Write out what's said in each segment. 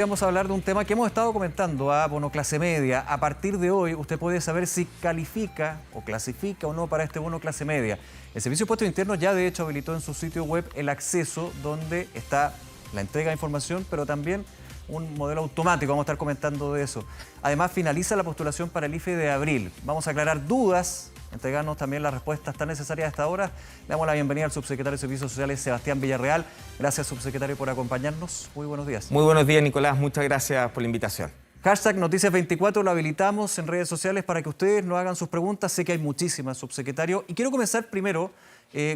Vamos a hablar de un tema que hemos estado comentando, bono clase media. A partir de hoy, usted puede saber si califica o clasifica o no para este bono clase media. El Servicio de Impuestos Internos ya de hecho habilitó en su sitio web el acceso donde está la entrega de información, pero también un modelo automático. Vamos a estar comentando de eso. Además, finaliza la postulación para el IFE de abril. Vamos a aclarar dudas, entregarnos también las respuestas tan necesarias hasta ahora. Le damos la bienvenida al subsecretario de Servicios Sociales, Sebastián Villarreal. Gracias, subsecretario, por acompañarnos. Muy buenos días. Muy buenos días, Nicolás. Muchas gracias por la invitación. Hashtag Noticias24 lo habilitamos en redes sociales para que ustedes nos hagan sus preguntas. Sé que hay muchísimas, subsecretario. Y quiero comenzar primero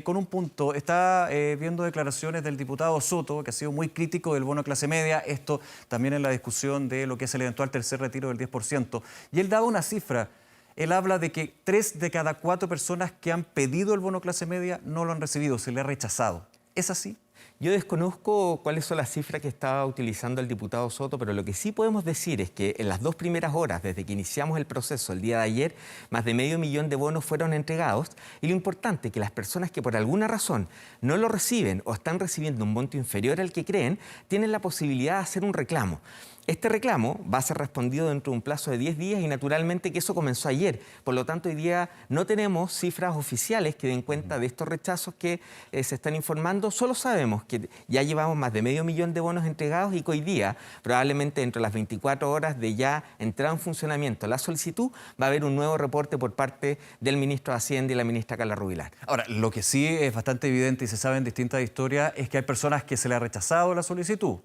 con un punto. Está viendo declaraciones del diputado Soto, que ha sido muy crítico del bono clase media. Esto también en la discusión de lo que es el eventual tercer retiro del 10%. Y él daba una cifra. Él habla de que 3 de cada 4 personas que han pedido el bono clase media no lo han recibido, se le ha rechazado. ¿Es así? Yo desconozco cuáles son las cifras que estaba utilizando el diputado Soto, pero lo que sí podemos decir es que en las 2 primeras horas, desde que iniciamos el proceso el día de ayer, más de medio millón de bonos fueron entregados. Y lo importante es que las personas que por alguna razón no lo reciben o están recibiendo un monto inferior al que creen, tienen la posibilidad de hacer un reclamo. Este reclamo va a ser respondido dentro de un plazo de 10 días y naturalmente que eso comenzó ayer. Por lo tanto, hoy día no tenemos cifras oficiales que den cuenta de estos rechazos que se están informando. Solo sabemos que ya llevamos más de medio millón de bonos entregados y que hoy día, probablemente dentro de las 24 horas de ya entrar en funcionamiento la solicitud, va a haber un nuevo reporte por parte del ministro de Hacienda y la ministra Carla Rubilar. Ahora, lo que sí es bastante evidente y se sabe en distintas historias es que hay personas que se le ha rechazado la solicitud.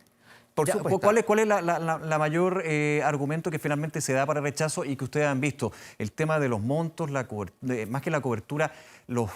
Por supuesto. ¿Cuál es la mayor argumento que finalmente se da para el rechazo y que ustedes han visto? El tema de los montos, más que la cobertura, los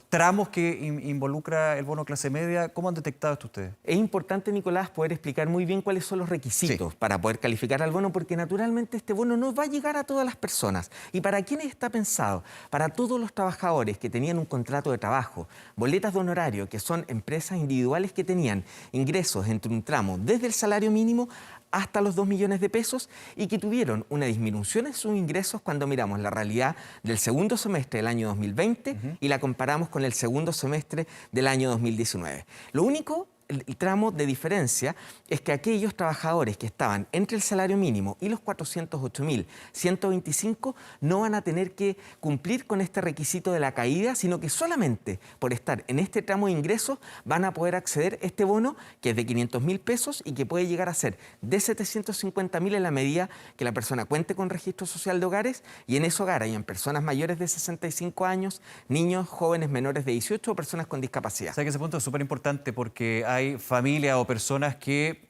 tramos que involucra el bono clase media. ¿Cómo han detectado esto ustedes? Es importante, Nicolás, poder explicar muy bien cuáles son los requisitos para poder calificar al bono, porque naturalmente este bono no va a llegar a todas las personas. ¿Y para quiénes está pensado? Para todos los trabajadores que tenían un contrato de trabajo, boletas de honorario, que son empresas individuales que tenían ingresos entre un tramo desde el salario mínimo hasta los 2 millones de pesos y que tuvieron una disminución en sus ingresos cuando miramos la realidad del segundo semestre del año 2020 y la comparamos con el segundo semestre del año 2019. Lo único, el tramo de diferencia es que aquellos trabajadores que estaban entre el salario mínimo y los 408.125 no van a tener que cumplir con este requisito de la caída, sino que solamente por estar en este tramo de ingresos van a poder acceder a este bono que es de 500.000 pesos y que puede llegar a ser de 750.000 en la medida que la persona cuente con registro social de hogares y en ese hogar hayan personas mayores de 65 años, niños, jóvenes menores de 18 o personas con discapacidad. O sea que ese punto es súper importante porque hay familias o personas que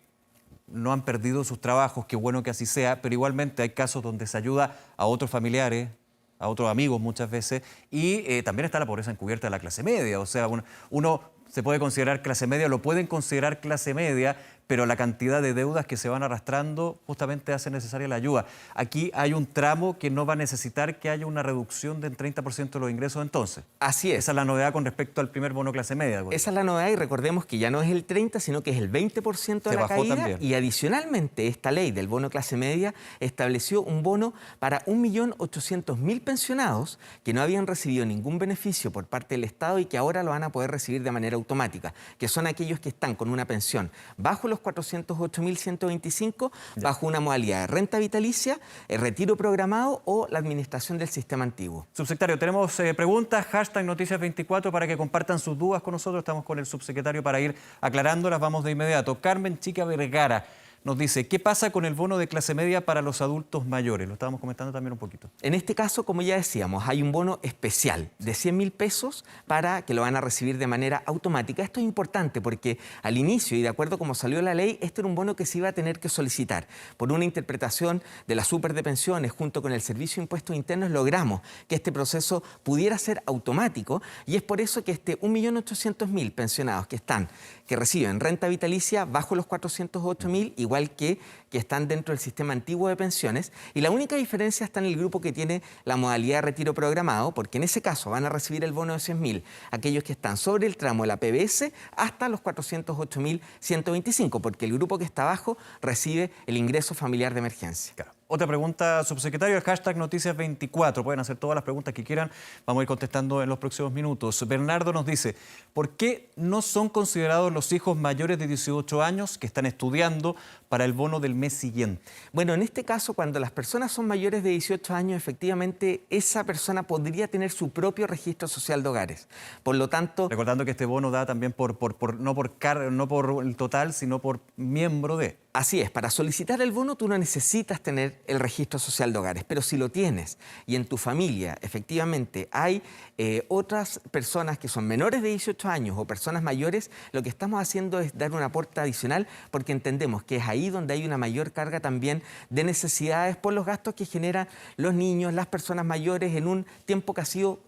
no han perdido sus trabajos, qué bueno que así sea, pero igualmente hay casos donde se ayuda a otros familiares, a otros amigos muchas veces, y también está la pobreza encubierta de la clase media. O sea, uno se puede considerar clase media, lo pueden considerar clase media, pero la cantidad de deudas que se van arrastrando justamente hace necesaria la ayuda. Aquí hay un tramo que no va a necesitar que haya una reducción del 30% de los ingresos entonces. Así es. Esa es la novedad con respecto al primer bono clase media. Esa es la novedad y recordemos que ya no es el 30%, sino que es el 20% de la caída. También. Y adicionalmente esta ley del bono clase media estableció un bono para 1.800.000 pensionados que no habían recibido ningún beneficio por parte del Estado y que ahora lo van a poder recibir de manera automática, que son aquellos que están con una pensión bajo los 408.125, bajo una modalidad de renta vitalicia, el retiro programado o la administración del sistema antiguo. Subsecretario, tenemos preguntas, hashtag Noticias24 para que compartan sus dudas con nosotros. Estamos con el subsecretario para ir aclarándolas. Vamos de inmediato. Carmen Chica Vergara nos dice, ¿qué pasa con el bono de clase media para los adultos mayores? Lo estábamos comentando también un poquito. En este caso, como ya decíamos, hay un bono especial de 100.000 pesos para que lo van a recibir de manera automática. Esto es importante porque al inicio, y de acuerdo como salió la ley, este era un bono que se iba a tener que solicitar. Por una interpretación de la Super de Pensiones junto con el Servicio de Impuestos Internos logramos que este proceso pudiera ser automático y es por eso que este 1.800.000 pensionados que reciben renta vitalicia bajo los 408.000, igual que están dentro del sistema antiguo de pensiones, y la única diferencia está en el grupo que tiene la modalidad de retiro programado, porque en ese caso van a recibir el bono de 100.000 aquellos que están sobre el tramo de la PBS hasta los 408.125, porque el grupo que está abajo recibe el ingreso familiar de emergencia. Claro. Otra pregunta, subsecretario, el hashtag Noticias24. Pueden hacer todas las preguntas que quieran. Vamos a ir contestando en los próximos minutos. Bernardo nos dice, ¿por qué no son considerados los hijos mayores de 18 años que están estudiando para el bono del mes siguiente? Bueno, en este caso, cuando las personas son mayores de 18 años, efectivamente, esa persona podría tener su propio registro social de hogares. Por lo tanto... Recordando que este bono da también no por el total, sino por miembro de... Así es, para solicitar el bono tú no necesitas tener el registro social de hogares, pero si lo tienes y en tu familia efectivamente hay otras personas que son menores de 18 años o personas mayores, lo que estamos haciendo es dar un aporte adicional porque entendemos que es ahí donde hay una mayor carga también de necesidades por los gastos que generan los niños, las personas mayores en un tiempo que ha sido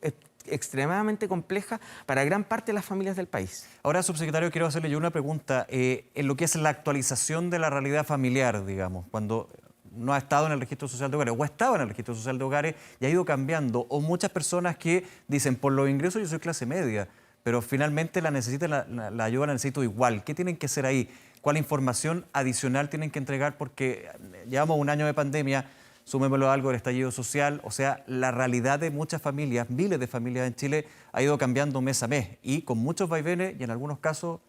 extremadamente compleja para gran parte de las familias del país. Ahora, subsecretario, quiero hacerle yo una pregunta en lo que es la actualización de la realidad familiar, digamos, cuando no ha estado en el registro social de hogares o ha estado en el registro social de hogares y ha ido cambiando, o muchas personas que dicen, por los ingresos yo soy clase media, pero finalmente la ayuda la necesito igual. ¿Qué tienen que hacer ahí? ¿Cuál información adicional tienen que entregar? Porque llevamos un año de pandemia, sumémoslo a algo del estallido social, o sea, la realidad de muchas familias, miles de familias en Chile, ha ido cambiando mes a mes y con muchos vaivenes y en algunos casos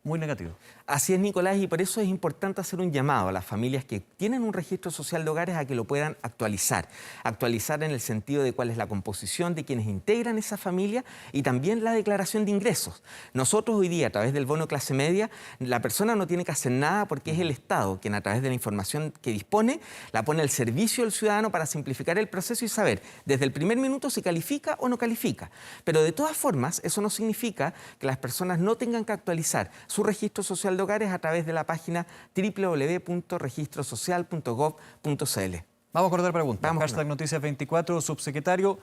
muy negativos. Así es, Nicolás, y por eso es importante hacer un llamado a las familias que tienen un registro social de hogares a que lo puedan actualizar. Actualizar en el sentido de cuál es la composición de quienes integran esa familia y también la declaración de ingresos. Nosotros hoy día, a través del bono clase media, la persona no tiene que hacer nada porque es el Estado quien a través de la información que dispone la pone al servicio del ciudadano para simplificar el proceso y saber desde el primer minuto si califica o no califica. Pero de todas formas, eso no significa que las personas no tengan que actualizar su registro social de hogares a través de la página www.registrosocial.gov.cl. Vamos con otra pregunta. Hashtag Noticias24, subsecretario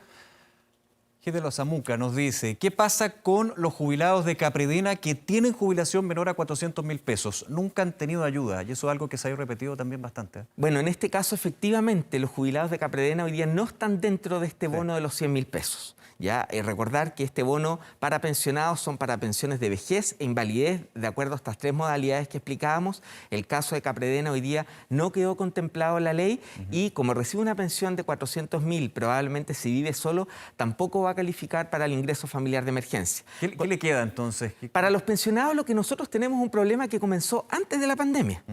de los Amuca nos dice, ¿qué pasa con los jubilados de Capredena que tienen jubilación menor a 400.000 pesos? Nunca han tenido ayuda y eso es algo que se ha repetido también bastante. Bueno, en este caso, efectivamente, los jubilados de Capredena hoy día no están dentro de este bono de los 100.000 pesos. Ya, recordar que este bono para pensionados son para pensiones de vejez e invalidez, de acuerdo a estas tres modalidades que explicábamos. El caso de Capredena hoy día no quedó contemplado en la ley y como recibe una pensión de 400.000, probablemente si vive solo, tampoco va a calificar para el ingreso familiar de emergencia. ¿Qué le queda entonces? Para los pensionados lo que nosotros tenemos un problema que comenzó antes de la pandemia.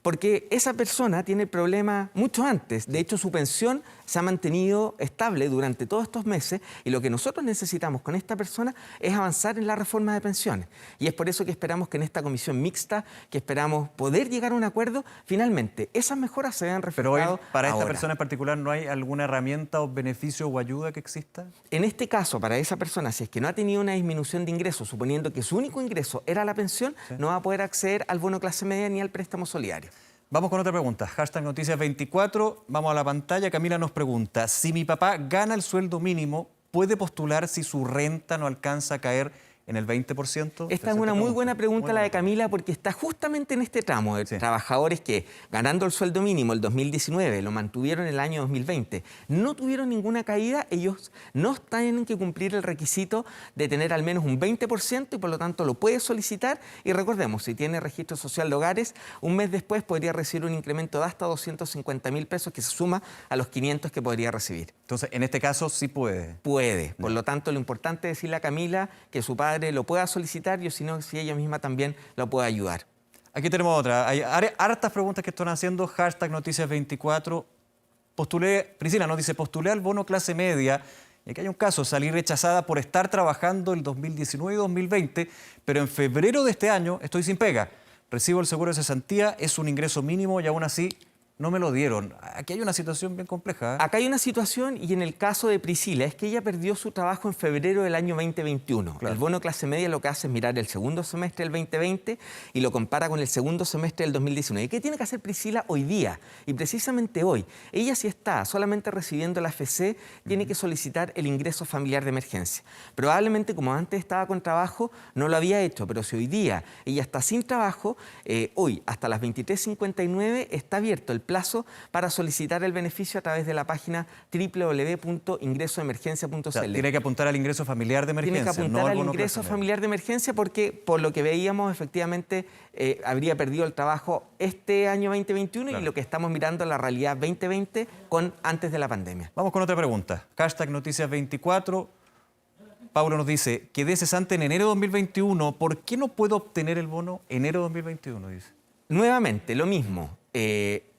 Porque esa persona tiene el problema mucho antes. De hecho, su pensión se ha mantenido estable durante todos estos meses y lo que nosotros necesitamos con esta persona es avanzar en la reforma de pensiones. Y es por eso que esperamos que en esta comisión mixta, que esperamos poder llegar a un acuerdo, finalmente esas mejoras se vean reflejadas. Pero hoy, para esta persona en particular, ¿no hay alguna herramienta o beneficio o ayuda que exista? En este caso, para esa persona, si es que no ha tenido una disminución de ingresos, suponiendo que su único ingreso era la pensión, no va a poder acceder al bono clase media ni al préstamo solidario. Vamos con otra pregunta. Hashtag Noticias24. Vamos a la pantalla. Camila nos pregunta, si mi papá gana el sueldo mínimo, ¿puede postular si su renta no alcanza a caer en el 20%? Esta es una muy buena pregunta la de Camila porque está justamente en este tramo de trabajadores que ganando el sueldo mínimo el 2019, lo mantuvieron en el año 2020, no tuvieron ninguna caída, ellos no tienen que cumplir el requisito de tener al menos un 20% y por lo tanto lo puede solicitar y recordemos, si tiene registro social de hogares, un mes después podría recibir un incremento de hasta 250.000 pesos que se suma a los 500 que podría recibir. Entonces, en este caso sí puede. Puede. Por lo tanto, lo importante es decirle a Camila que su padre lo pueda solicitar y si no, si ella misma también lo puede ayudar. Aquí tenemos otra. Hay hartas preguntas que están haciendo. Hashtag Noticias24. Priscila nos dice, postulé al bono clase media. Y aquí hay un caso, salí rechazada por estar trabajando el 2019 y 2020, pero en febrero de este año estoy sin pega. Recibo el seguro de cesantía, es un ingreso mínimo y aún así no me lo dieron. Aquí hay una situación bien compleja. Acá hay una situación y en el caso de Priscila es que ella perdió su trabajo en febrero del año 2021. Claro. El bono clase media lo que hace es mirar el segundo semestre del 2020 y lo compara con el segundo semestre del 2019. ¿Qué tiene que hacer Priscila hoy día? Y precisamente hoy, ella si está solamente recibiendo la AFC, tiene que solicitar el ingreso familiar de emergencia. Probablemente como antes estaba con trabajo, no lo había hecho, pero si hoy día ella está sin trabajo, hoy hasta las 23:59 está abierto el plazo para solicitar el beneficio a través de la página www.ingresoemergencia.cl. O sea, tiene que apuntar al ingreso familiar de emergencia. Tiene que apuntar no al bono ingreso clase familiar de emergencia porque, por lo que veíamos, efectivamente habría perdido el trabajo este año 2021 Claro. y lo que estamos mirando la realidad 2020 antes de la pandemia. Vamos con otra pregunta. Hashtag Noticias 24. Paulo nos dice, quedé cesante en enero de 2021. ¿Por qué no puedo obtener el bono enero de 2021? Dice. Nuevamente, lo mismo.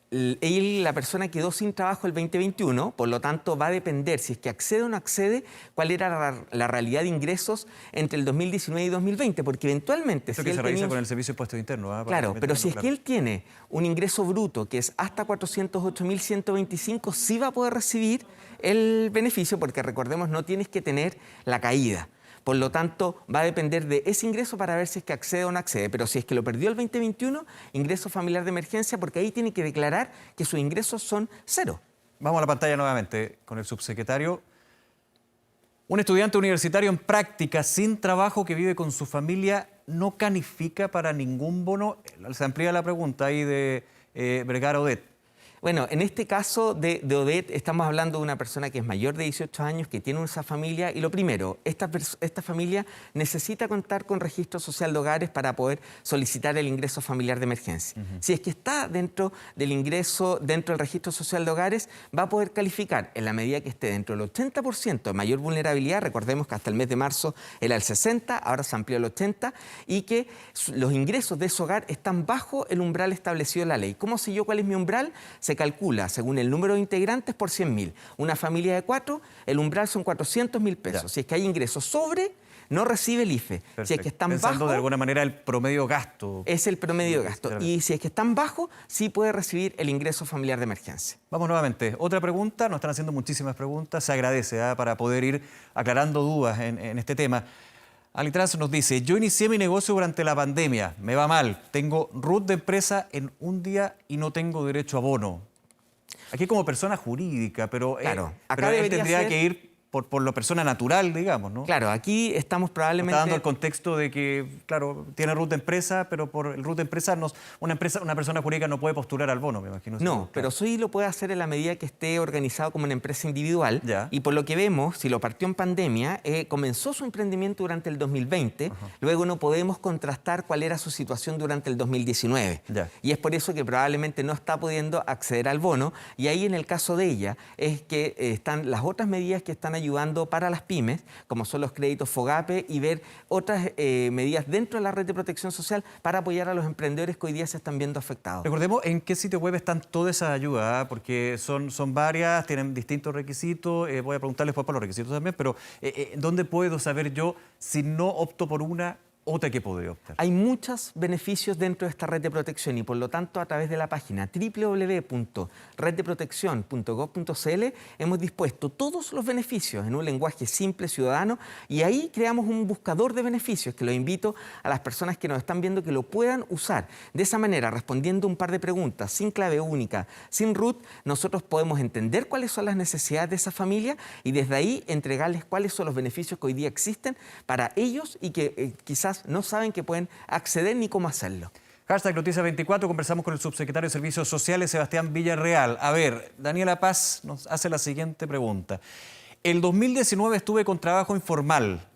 La persona quedó sin trabajo el 2021, por lo tanto va a depender si es que accede o no accede, cuál era la realidad de ingresos entre el 2019 y 2020, porque eventualmente... Esto que se revisa con el Servicio de Impuestos Internos. Claro, pero si es que él tiene un ingreso bruto que es hasta 408.125, sí va a poder recibir el beneficio, porque recordemos, no tienes que tener la caída. Por lo tanto, va a depender de ese ingreso para ver si es que accede o no accede. Pero si es que lo perdió el 2021, ingreso familiar de emergencia, porque ahí tiene que declarar que sus ingresos son cero. Vamos a la pantalla nuevamente con el subsecretario. Un estudiante universitario en práctica sin trabajo que vive con su familia no califica para ningún bono. Se amplía la pregunta ahí de Vergara Odette. Bueno, en este caso de Odette estamos hablando de una persona que es mayor de 18 años, que tiene esa familia y lo primero, esta familia necesita contar con registro social de hogares para poder solicitar el ingreso familiar de emergencia. Si es que está dentro del ingreso, dentro del registro social de hogares, va a poder calificar en la medida que esté dentro del 80% de mayor vulnerabilidad. Recordemos que hasta el mes de marzo era el 60%, ahora se amplió al 80%, y que los ingresos de ese hogar están bajo el umbral establecido en la ley. ¿Cómo sé yo cuál es mi umbral? Se calcula según el número de integrantes por 100.000. Una familia de 4, el umbral son 400.000 pesos. Ya. Si es que hay ingresos sobre, no recibe el IFE. Perfecto. Si es que están Pensando bajo, de alguna manera el promedio gasto. es el promedio de gasto. Claro. Y si es que están bajo, sí puede recibir el ingreso familiar de emergencia. Vamos nuevamente. Otra pregunta, nos están haciendo muchísimas preguntas, se agradece para poder ir aclarando dudas en este tema. Alitrans nos dice, yo inicié mi negocio durante la pandemia, me va mal, tengo RUT de empresa en un día y no tengo derecho a bono. Aquí como persona jurídica, pero, Claro, pero él tendría que ir por la persona natural, digamos, ¿no? Claro, aquí estamos probablemente... Está dando el contexto de que, claro, tiene RUT de empresa, pero por el RUT de empresa, una persona jurídica no puede postular al bono, me imagino. No, claro. pero sí lo puede hacer en la medida que esté organizado como una empresa individual. Ya. Y por lo que vemos, si lo partió en pandemia, comenzó su emprendimiento durante el 2020, luego no podemos contrastar cuál era su situación durante el 2019. Ya. Y es por eso que probablemente no está pudiendo acceder al bono. Y ahí en el caso de ella es que están las otras medidas que están ayudando para las pymes, como son los créditos FOGAPE, y ver otras medidas dentro de la red de protección social para apoyar a los emprendedores que hoy día se están viendo afectados. Recordemos en qué sitio web están todas esas ayudas, porque son varias, tienen distintos requisitos. Voy a preguntarles después por los requisitos también, pero ¿dónde puedo saber yo si no opto por una, otra que podría optar? Hay muchos beneficios dentro de esta red de protección y por lo tanto a través de la página www.reddeproteccion.gov.cl hemos dispuesto todos los beneficios en un lenguaje simple, ciudadano, y ahí creamos un buscador de beneficios que lo invito a las personas que nos están viendo que lo puedan usar. De esa manera, respondiendo un par de preguntas, sin clave única, sin RUT, nosotros podemos entender cuáles son las necesidades de esa familia y desde ahí entregarles cuáles son los beneficios que hoy día existen para ellos y que quizás no saben que pueden acceder ni cómo hacerlo. Hashtag Noticias 24, conversamos con el subsecretario de Servicios Sociales, Sebastián Villarreal. A ver, Daniela Paz nos hace la siguiente pregunta. El 2019 estuve con trabajo informal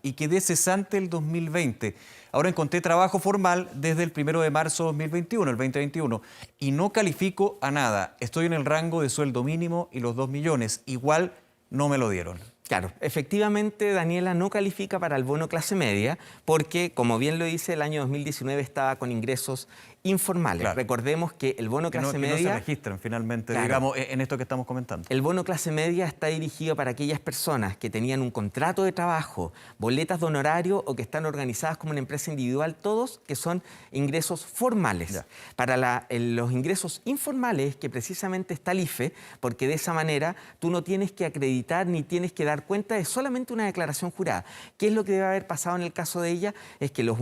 y quedé cesante el 2020. Ahora encontré trabajo formal desde el 1 de marzo de 2021, el 2021, y no califico a nada. Estoy en el rango de sueldo mínimo y los 2 millones. Igual no me lo dieron. Claro, efectivamente Daniela no califica para el bono clase media porque, como bien lo dice, el año 2019 estaba con ingresos informales. Claro. Recordemos que el bono clase media... Que no se registran finalmente, Claro. digamos, en esto que estamos comentando. El bono clase media está dirigido para aquellas personas que tenían un contrato de trabajo, boletas de honorario o que están organizadas como una empresa individual, todos que son ingresos formales. Ya. Para los ingresos informales, que precisamente está el IFE, porque de esa manera tú no tienes que acreditar ni tienes que dar cuenta de solamente una declaración jurada. ¿Qué es lo que debe haber pasado en el caso de ella? Es que los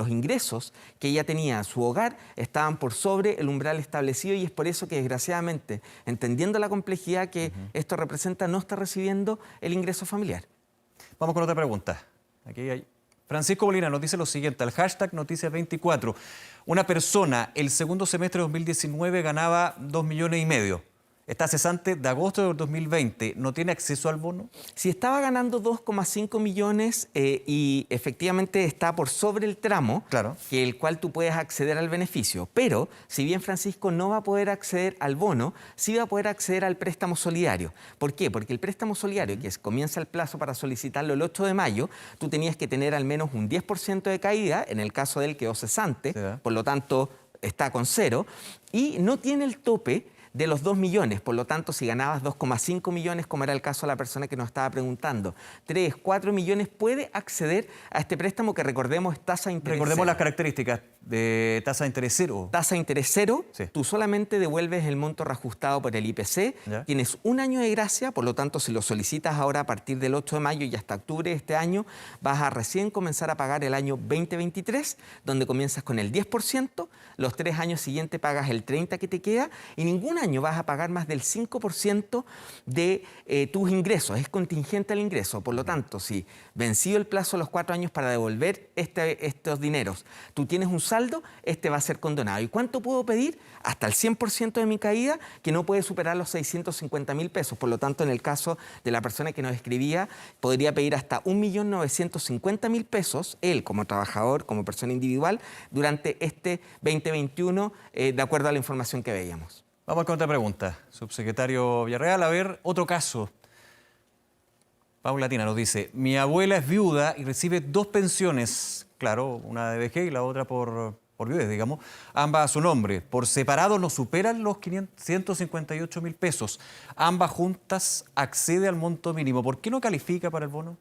ingresos que ella tenía a su hogar estaban por sobre el umbral establecido y es por eso que desgraciadamente, entendiendo la complejidad que esto representa, no está recibiendo el ingreso familiar. Vamos con otra pregunta. Aquí hay Francisco Molina nos dice lo siguiente, al hashtag Noticias24. Una persona el segundo semestre de 2019 ganaba 2,5 millones. Está cesante de agosto de 2020. ¿No tiene acceso al bono? Si estaba ganando 2,5 millones y efectivamente está por sobre el tramo, claro, que el cual tú puedes acceder al beneficio. Pero, si bien Francisco no va a poder acceder al bono, sí va a poder acceder al préstamo solidario. ¿Por qué? Porque el préstamo solidario, que comienza el plazo para solicitarlo el 8 de mayo, tú tenías que tener al menos un 10% de caída, en el caso de él quedó cesante, sí, por lo tanto está con 0, y no tiene el tope de los 2 millones, por lo tanto, si ganabas 2,5 millones, como era el caso de la persona que nos estaba preguntando, 3, 4 millones, puede acceder a este préstamo que, recordemos, es tasa de interés Recordemos cero. las características de tasa de interés cero. Tasa de interés cero, sí. Tú solamente devuelves el monto reajustado por el IPC, ¿ya? Tienes un año de gracia, por lo tanto, si lo solicitas ahora a partir del 8 de mayo y hasta octubre de este año, vas a recién comenzar a pagar el año 2023, donde comienzas con el 10%, los 3 años siguientes pagas el 30% que te queda y ningún año vas a pagar más del 5% de tus ingresos, es contingente al ingreso. Por lo tanto, si vencido el plazo de los 4 años para devolver estos dineros, tú tienes un saldo, este va a ser condonado. ¿Y cuánto puedo pedir? Hasta el 100% de mi caída, que no puede superar los 650.000 pesos. Por lo tanto, en el caso de la persona que nos escribía, podría pedir hasta 1.950.000 pesos, él como trabajador, como persona individual, durante este 2021, de acuerdo a la información que veíamos. Vamos con otra pregunta. Subsecretario Villarreal, a ver, otro caso. Paula Tina nos dice, mi abuela es viuda y recibe 2 pensiones, claro, una de vejez y la otra por viudez, digamos, ambas a su nombre. Por separado no superan los 158.000 pesos. Ambas juntas accede al monto mínimo. ¿Por qué no califica para el bono?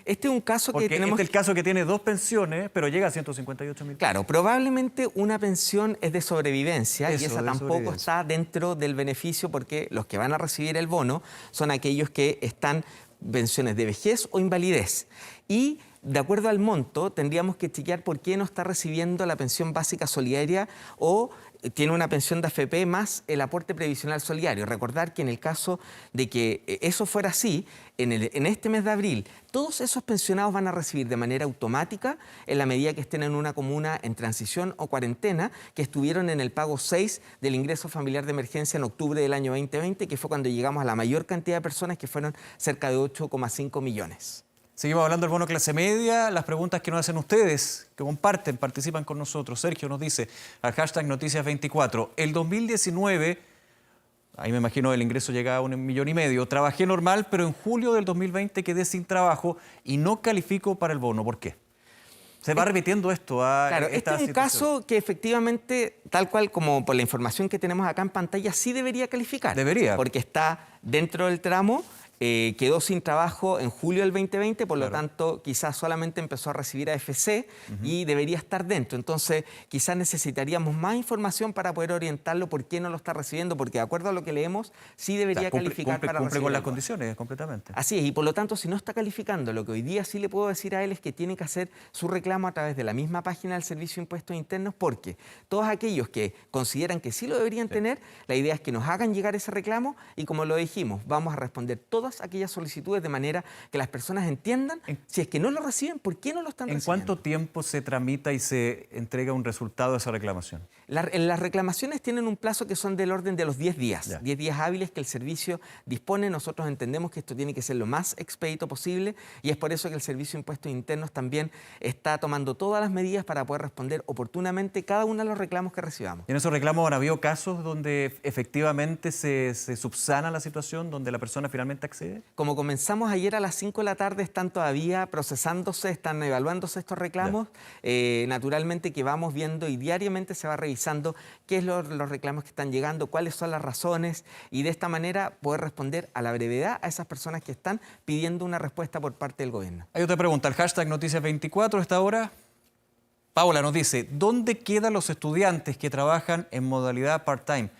Este es un caso porque que tenemos... Este es el caso que tiene 2 pensiones, pero llega a 158.000. Claro, probablemente una pensión es de sobrevivencia y esa tampoco está dentro del beneficio porque los que van a recibir el bono son aquellos que están pensiones de vejez o invalidez. Y de acuerdo al monto, tendríamos que chequear por qué no está recibiendo la pensión básica solidaria o tiene una pensión de AFP más el aporte previsional solidario. Recordar que en el caso de que eso fuera así, en este mes de abril, todos esos pensionados van a recibir de manera automática, en la medida que estén en una comuna en transición o cuarentena, que estuvieron en el pago 6 del ingreso familiar de emergencia en octubre del año 2020, que fue cuando llegamos a la mayor cantidad de personas, que fueron cerca de 8,5 millones. Seguimos hablando del bono clase media, las preguntas que nos hacen ustedes, que comparten, participan con nosotros. Sergio nos dice, al hashtag Noticias24, el 2019, ahí me imagino el ingreso llegaba a 1,5 millones, trabajé normal, pero en julio del 2020 quedé sin trabajo y no califico para el bono. ¿Por qué? Se va repitiendo esto. Claro, este es un caso que efectivamente, tal cual como por la información que tenemos acá en pantalla, sí debería calificar. Debería. Porque está dentro del tramo. Quedó sin trabajo en julio del 2020, por lo tanto, quizás solamente empezó a recibir AFC y debería estar dentro. Entonces, quizás necesitaríamos más información para poder orientarlo por qué no lo está recibiendo, porque de acuerdo a lo que leemos, sí debería calificar para recibir. Cumple con las condiciones completamente. Así es, y por lo tanto, si no está calificando, lo que hoy día sí le puedo decir a él es que tiene que hacer su reclamo a través de la misma página del Servicio de Impuestos Internos, porque todos aquellos que consideran que sí lo deberían tener, la idea es que nos hagan llegar ese reclamo y, como lo dijimos, vamos a responder todas aquellas solicitudes de manera que las personas entiendan si es que no lo reciben, ¿por qué no lo están recibiendo? ¿En cuánto tiempo se tramita y se entrega un resultado de esa reclamación? Las reclamaciones tienen un plazo que son del orden de los 10 días, ya. 10 días hábiles que el servicio dispone. Nosotros entendemos que esto tiene que ser lo más expedito posible y es por eso que el Servicio de Impuestos Internos también está tomando todas las medidas para poder responder oportunamente cada uno de los reclamos que recibamos. ¿Y en esos reclamos han habido casos donde efectivamente se subsana la situación, donde la persona finalmente accede? Como comenzamos ayer a las 5 de la tarde, están todavía procesándose, están evaluándose estos reclamos. Naturalmente que vamos viendo y diariamente se va revisando qué es los reclamos que están llegando, cuáles son las razones y de esta manera poder responder a la brevedad a esas personas que están pidiendo una respuesta por parte del gobierno. Hay otra pregunta, el hashtag Noticias24 a esta hora. Paula nos dice, ¿dónde quedan los estudiantes que trabajan en modalidad part-time?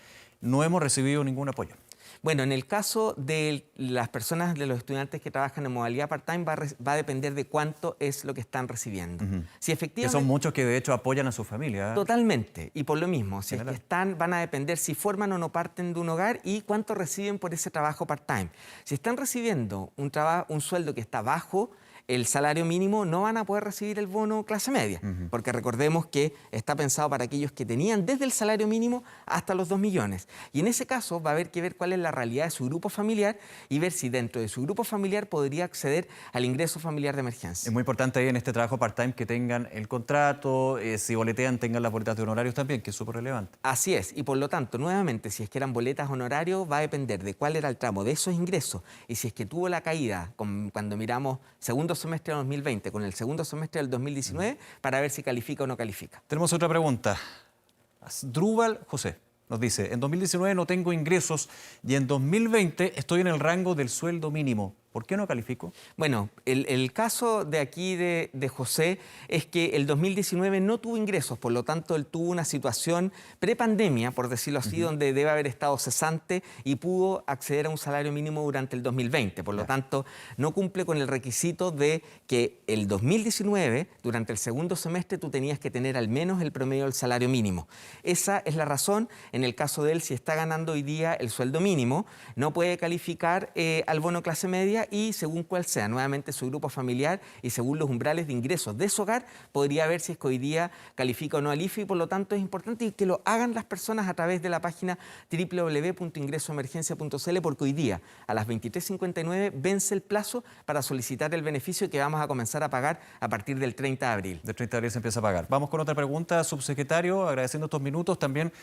No hemos recibido ningún apoyo. Bueno, en el caso de las personas, de los estudiantes que trabajan en modalidad part-time, va a depender de cuánto es lo que están recibiendo. Si efectivamente, que son muchos que de hecho apoyan a su familia. Totalmente, y por lo mismo, si es que van a depender si forman o no parten de un hogar y cuánto reciben por ese trabajo part-time. Si están recibiendo un sueldo que está bajo el salario mínimo no van a poder recibir el bono clase media, porque recordemos que está pensado para aquellos que tenían desde el salario mínimo hasta los 2 millones. Y en ese caso va a haber que ver cuál es la realidad de su grupo familiar y ver si dentro de su grupo familiar podría acceder al ingreso familiar de emergencia. Es muy importante ahí en este trabajo part-time que tengan el contrato, si boletean tengan las boletas de honorarios también, que es súper relevante. Así es, y por lo tanto, nuevamente, si es que eran boletas honorarios, va a depender de cuál era el tramo de esos ingresos y si es que tuvo la caída cuando miramos segundo semestre de 2020 con el segundo semestre del 2019 para ver si califica o no califica. Tenemos otra pregunta. Asdrúbal José nos dice, en 2019 no tengo ingresos y en 2020 estoy en el rango del sueldo mínimo. ¿Por qué no califico? Bueno, el caso de aquí de José es que el 2019 no tuvo ingresos, por lo tanto él tuvo una situación prepandemia, por decirlo así, donde debe haber estado cesante y pudo acceder a un salario mínimo durante el 2020. Por lo tanto, no cumple con el requisito de que el 2019, durante el segundo semestre, tú tenías que tener al menos el promedio del salario mínimo. Esa es la razón. En el caso de él, si está ganando hoy día el sueldo mínimo, no puede calificar al bono clase media y según cuál sea nuevamente su grupo familiar y según los umbrales de ingresos de su hogar, podría ver si es que hoy día califica o no al IFE y por lo tanto es importante que lo hagan las personas a través de la página www.ingresoemergencia.cl porque hoy día a las 23:59 vence el plazo para solicitar el beneficio que vamos a comenzar a pagar a partir del 30 de abril. Del 30 de abril se empieza a pagar. Vamos con otra pregunta, subsecretario, agradeciendo estos minutos también.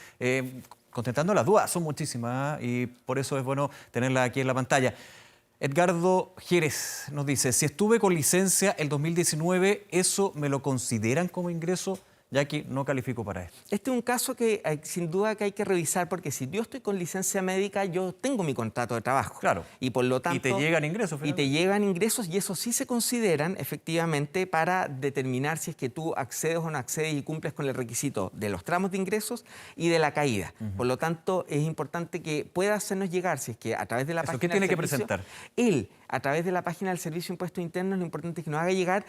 Contestando las dudas, son muchísimas y por eso es bueno tenerlas aquí en la pantalla. Edgardo Jerez nos dice, si estuve con licencia el 2019, ¿eso me lo consideran como ingreso? Ya que no califico para esto. Este es un caso que sin duda que hay que revisar porque si yo estoy con licencia médica, yo tengo mi contrato de trabajo. Claro. Y por lo tanto... Y te llegan ingresos. Y te llegan ingresos y eso sí se consideran efectivamente para determinar si es que tú accedes o no accedes y cumples con el requisito de los tramos de ingresos y de la caída. Por lo tanto, es importante que pueda hacernos llegar, si es que a través de la página ¿Qué tiene del que servicio, presentar? Él, a través de la página del Servicio de Impuestos Internos, lo importante es que nos haga llegar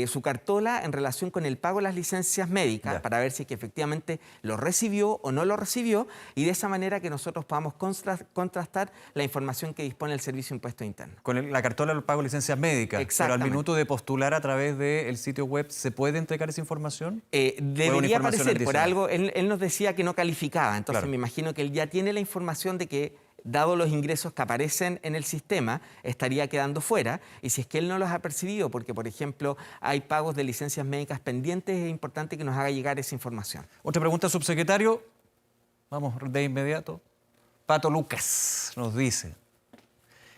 su cartola en relación con el pago de las licencias médicas para ver si es que efectivamente lo recibió o no lo recibió y de esa manera que nosotros podamos contrastar la información que dispone el Servicio de Impuestos Internos. Con la cartola del pago de licencias médicas, pero al minuto de postular a través del sitio web, ¿se puede entregar esa información? Debería aparecer, por algo, él nos decía que no calificaba, entonces me imagino que él ya tiene la información de que dado los ingresos que aparecen en el sistema, estaría quedando fuera. Y si es que él no los ha percibido, porque, por ejemplo, hay pagos de licencias médicas pendientes, es importante que nos haga llegar esa información. Otra pregunta, subsecretario. Vamos de inmediato. Pato Lucas nos dice,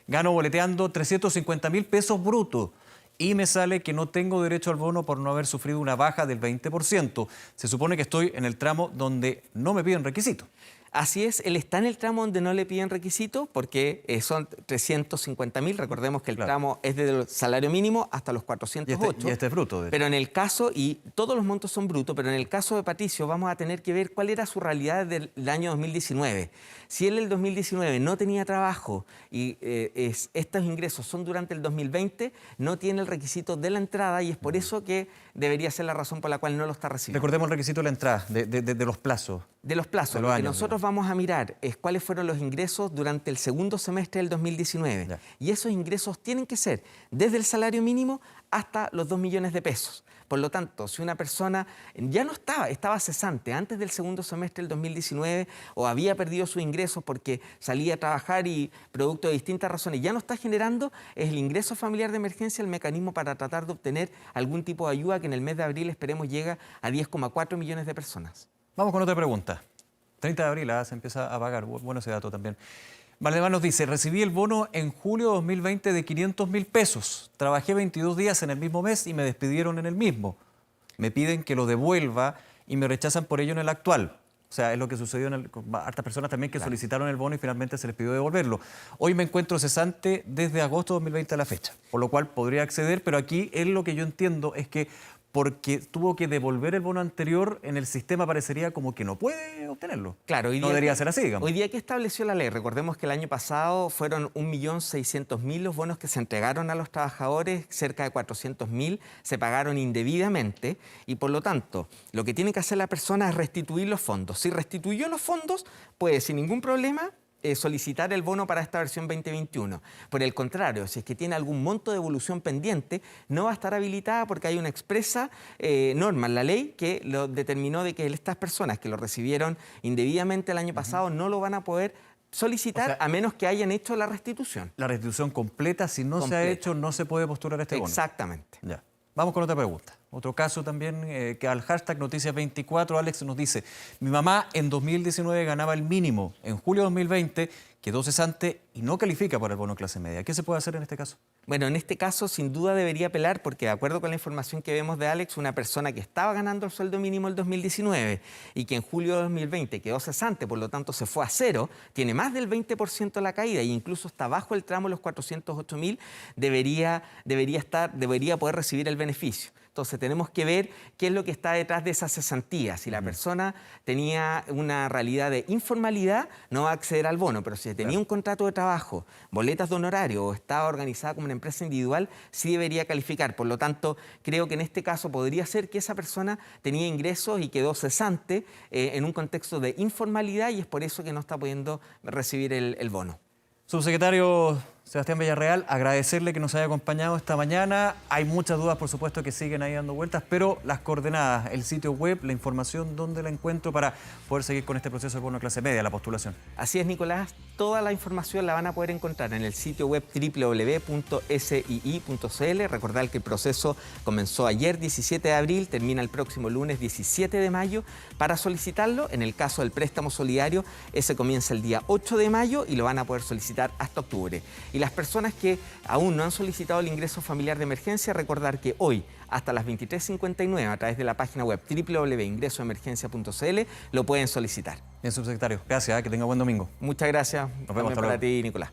gano boleteando 350.000 pesos brutos y me sale que no tengo derecho al bono por no haber sufrido una baja del 20%. Se supone que estoy en el tramo donde no me piden requisitos. Así es, él está en el tramo donde no le piden requisitos porque son 350.000. Recordemos que el tramo es desde el salario mínimo hasta los 408. Y este es bruto. Pero en el caso, y todos los montos son brutos, pero en el caso de Patricio vamos a tener que ver cuál era su realidad del año 2019. Si él el 2019 no tenía trabajo y estos ingresos son durante el 2020, no tiene el requisito de la entrada y es por eso que debería ser la razón por la cual no lo está recibiendo. Recordemos el requisito de la entrada, de los plazos. De los plazos, lo que nosotros vamos a mirar es cuáles fueron los ingresos durante el segundo semestre del 2019. Ya. Y esos ingresos tienen que ser desde el salario mínimo hasta los 2 millones de pesos. Por lo tanto, si una persona ya no estaba cesante antes del segundo semestre del 2019 o había perdido sus ingresos porque salía a trabajar y producto de distintas razones ya no está generando, es el ingreso familiar de emergencia el mecanismo para tratar de obtener algún tipo de ayuda que en el mes de abril esperemos llega a 10,4 millones de personas. Vamos con otra pregunta. 30 de abril se empieza a pagar. Bueno ese dato también. Valdemar nos dice, recibí el bono en julio de 2020 de 500.000 pesos. Trabajé 22 días en el mismo mes y me despidieron en el mismo. Me piden que lo devuelva y me rechazan por ello en el actual. O sea, es lo que sucedió con hartas personas también que solicitaron el bono y finalmente se les pidió devolverlo. Hoy me encuentro cesante desde agosto de 2020 a la fecha, por lo cual podría acceder, pero aquí es lo que yo entiendo es que porque tuvo que devolver el bono anterior, en el sistema parecería como que no puede obtenerlo. Claro, no debería ser así, digamos. Hoy día, ¿qué estableció la ley? Recordemos que el año pasado fueron 1.600.000 los bonos que se entregaron a los trabajadores, cerca de 400.000 se pagaron indebidamente y por lo tanto, lo que tiene que hacer la persona es restituir los fondos. Si restituyó los fondos, puede sin ningún problema solicitar el bono para esta versión 2021. Por el contrario, si es que tiene algún monto de devolución pendiente, no va a estar habilitada porque hay una expresa norma en la ley que lo determinó de que estas personas que lo recibieron indebidamente el año pasado no lo van a poder solicitar, a menos que hayan hecho la restitución. La restitución completa, si no se ha hecho, no se puede postular este bono. Exactamente. Ya. Vamos con otra pregunta. Otro caso también que al hashtag Noticias24, Alex nos dice: mi mamá en 2019 ganaba el mínimo, en julio de 2020 quedó cesante y no califica para el bono clase media. ¿Qué se puede hacer en este caso? Bueno, en este caso sin duda debería apelar porque de acuerdo con la información que vemos de Alex, una persona que estaba ganando el sueldo mínimo el 2019 y que en julio de 2020 quedó cesante, por lo tanto se fue a cero, tiene más del 20% la caída e incluso está bajo el tramo de los 408.000, debería poder recibir el beneficio. Entonces tenemos que ver qué es lo que está detrás de esa cesantía. Si la persona tenía una realidad de informalidad, no va a acceder al bono, pero si tenía un contrato de trabajo, boletas de honorario o estaba organizada como una empresa individual, sí debería calificar. Por lo tanto, creo que en este caso podría ser que esa persona tenía ingresos y quedó cesante en un contexto de informalidad y es por eso que no está pudiendo recibir el bono. Subsecretario Sebastián Villarreal, agradecerle que nos haya acompañado esta mañana. Hay muchas dudas, por supuesto, que siguen ahí dando vueltas, pero las coordenadas, el sitio web, la información, ¿dónde la encuentro para poder seguir con este proceso de bono clase media, la postulación? Así es, Nicolás. Toda la información la van a poder encontrar en el sitio web www.sii.cl. Recordad que el proceso comenzó ayer, 17 de abril, termina el próximo lunes, 17 de mayo. Para solicitarlo, en el caso del préstamo solidario, ese comienza el día 8 de mayo y lo van a poder solicitar hasta octubre. Y las personas que aún no han solicitado el ingreso familiar de emergencia, recordar que hoy, hasta las 23:59, a través de la página web www.ingresoemergencia.cl, lo pueden solicitar. Bien, subsecretario, gracias, que tenga buen domingo. Muchas gracias. Nos vemos, hasta para luego. ti, Nicolás.